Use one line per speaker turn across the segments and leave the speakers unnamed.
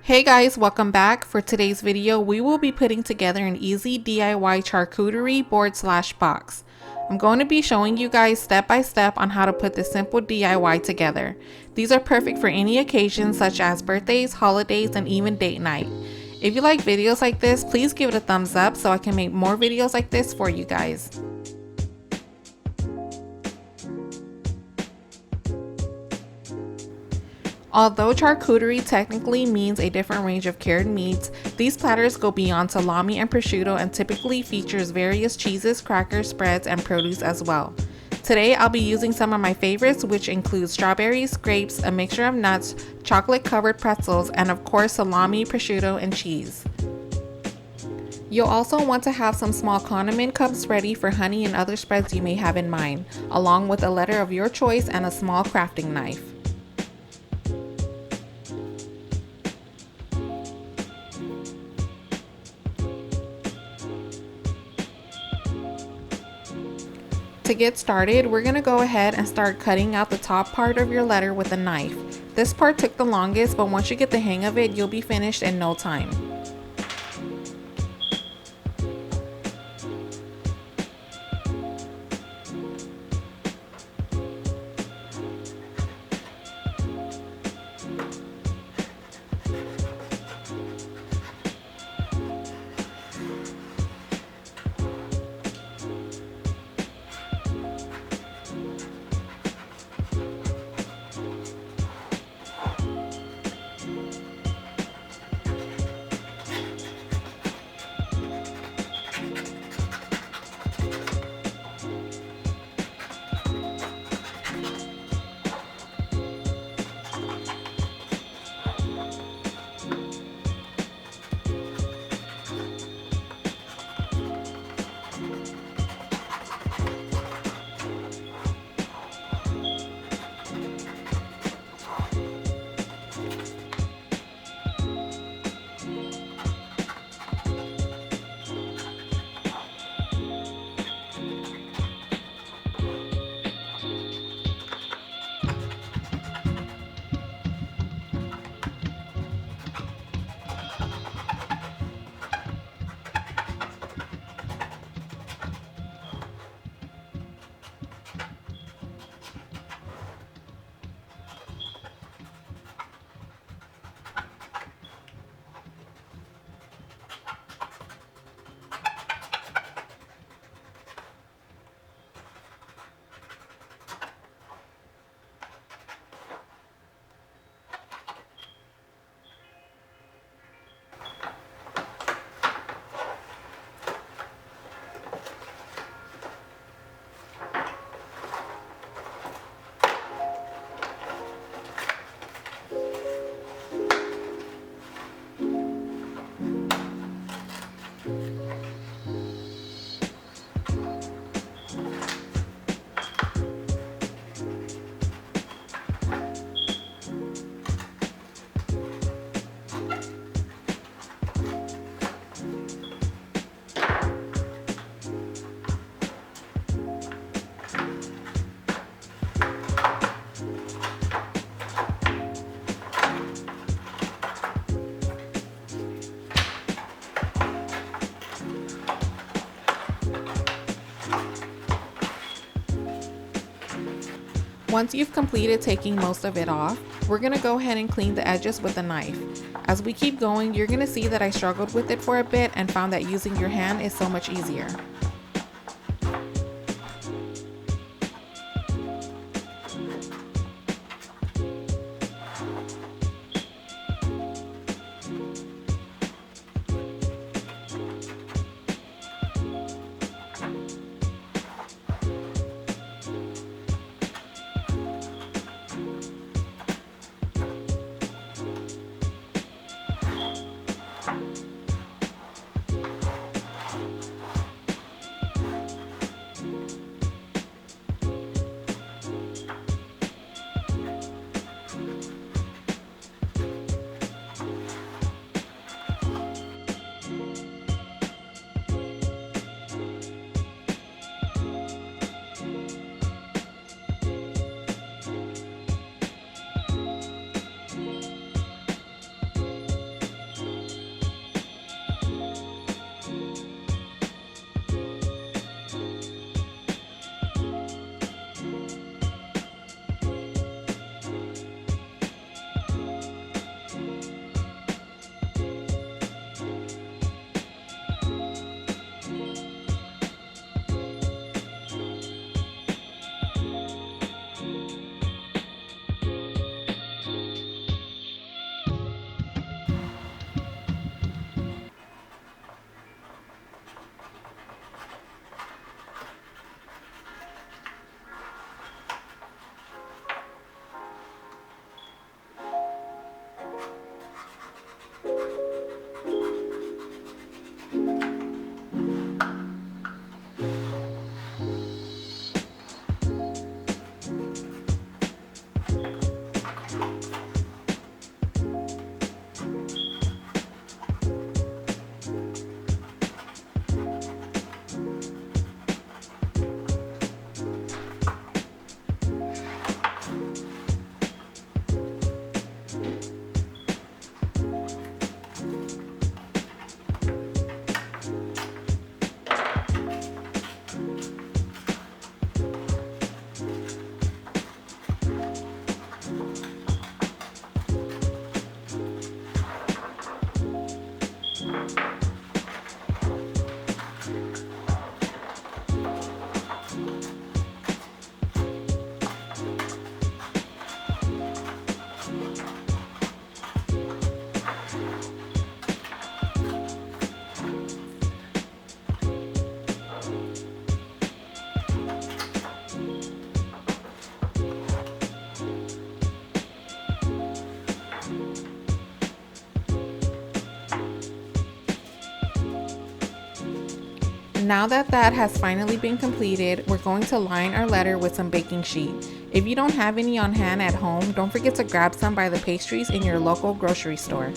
Hey guys, welcome back. For today's video, we will be putting together an easy DIY charcuterie board/box. I'm going to be showing you guys step by step on how to put this simple DIY together. These are perfect for any occasion such as birthdays, holidays, and even date night. If you like videos like this, please give it a thumbs up so I can make more videos like this for you guys. Although charcuterie technically means a different range of cured meats, these platters go beyond salami and prosciutto and typically features various cheeses, crackers, spreads, and produce as well. Today I'll be using some of my favorites, which include strawberries, grapes, a mixture of nuts, chocolate covered pretzels, and of course salami, prosciutto, and cheese. You'll also want to have some small condiment cups ready for honey and other spreads you may have in mind, along with a letter of your choice and a small crafting knife. To get started, we're going to go ahead and start cutting out the top part of your letter with a knife. This part took the longest, but once you get the hang of it, you'll be finished in no time. Once you've completed taking most of it off, we're going to go ahead and clean the edges with a knife. As we keep going, you're going to see that I struggled with it for a bit and found that using your hand is so much easier. now that has finally been completed, we're going to line our letter with some baking sheet. If you don't have any on hand at home, don't forget to grab some by the pastries in your local grocery store.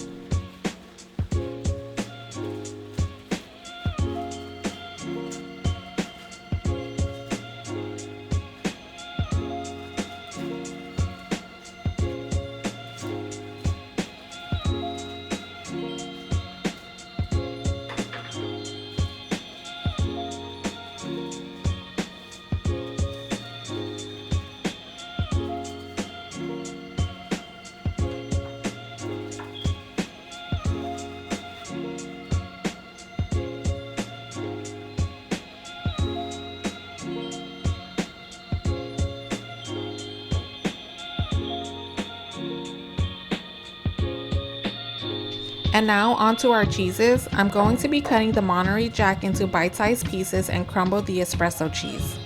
And now onto our cheeses. I'm going to be cutting the Monterey Jack into bite-sized pieces and crumble the espresso cheese.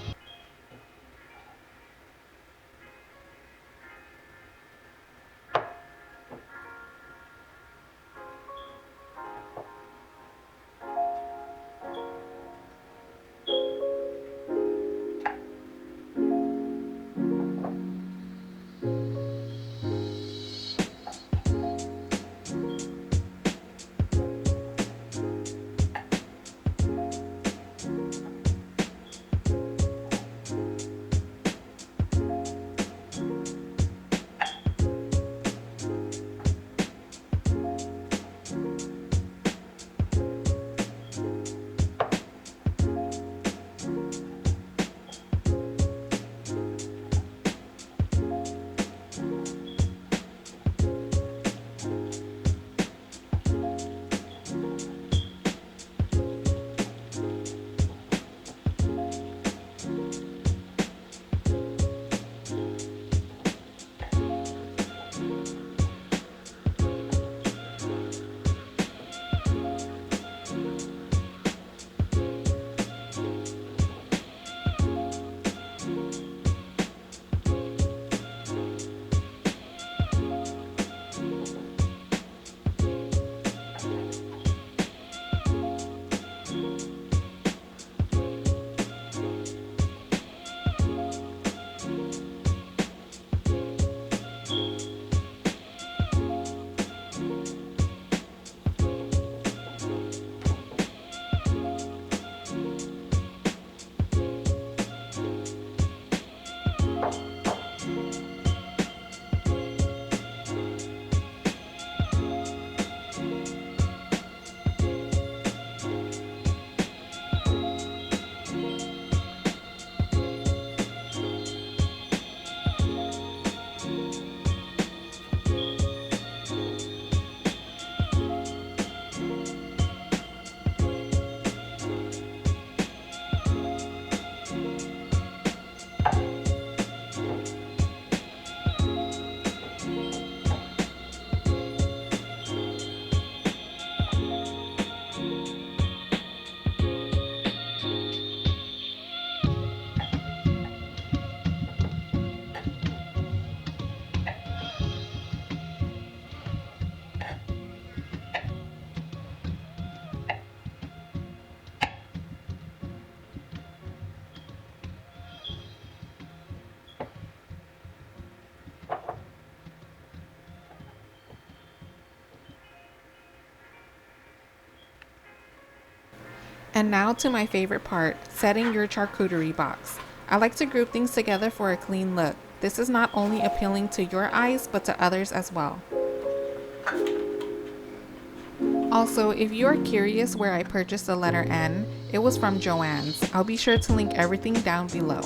And now to my favorite part, setting your charcuterie box. I like to group things together for a clean look. This is not only appealing to your eyes, but to others as well. Also, if you are curious where I purchased the letter N, it was from Joann's. I'll be sure to link everything down below.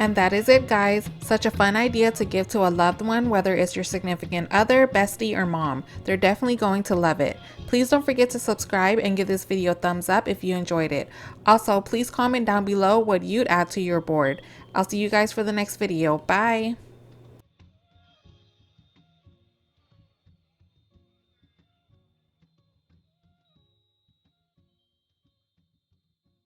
And that is it, guys. Such a fun idea to give to a loved one, whether it's your significant other, bestie, or mom. They're definitely going to love it. Please don't forget to subscribe and give this video a thumbs up if you enjoyed it. Also, please comment down below what you'd add to your board. I'll see you guys for the next video. Bye!